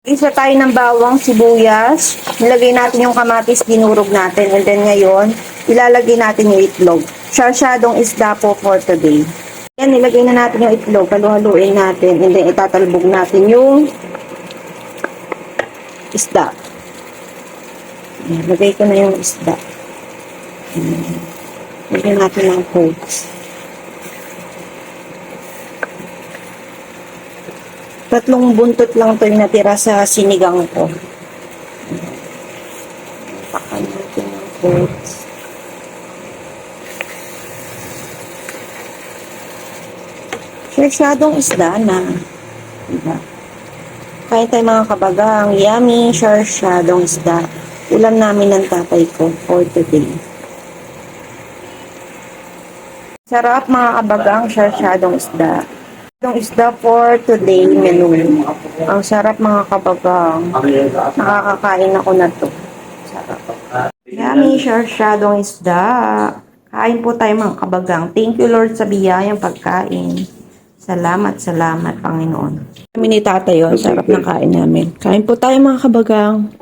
Isa tayo ng bawang, sibuyas. Nilagay natin yung kamatis, dinurog natin. And then ngayon, ilalagay natin yung itlog. Sarsyadong isda po for today. Yan, nilagay na natin yung itlog. Halu-haluin natin. And then itatalbog natin yung isda. Lagay ko na yung isda. Lagyan natin ng herbs. Tatlong buntot lang ito yung natira sa sinigang ko. Pakan natin ng herbs. Sarsyadong isda na. Diba? Kain tayo mga kabagang. Yummy, sarsyadong isda. Ulam namin ng tatay ko for today. Sarap mga kabagang, sarsyadong isda. Yung isda for today menu. Ang sarap mga kabagang. Nakakakain ako na to. Sarap. Yummy, sarsyadong isda. Kain po tayo mga kabagang. Thank you Lord sa biyayang pagkain. Salamat, salamat Panginoon. Kami ni tatay yun. Sarap ng kain namin. Kain po tayo mga kabagang.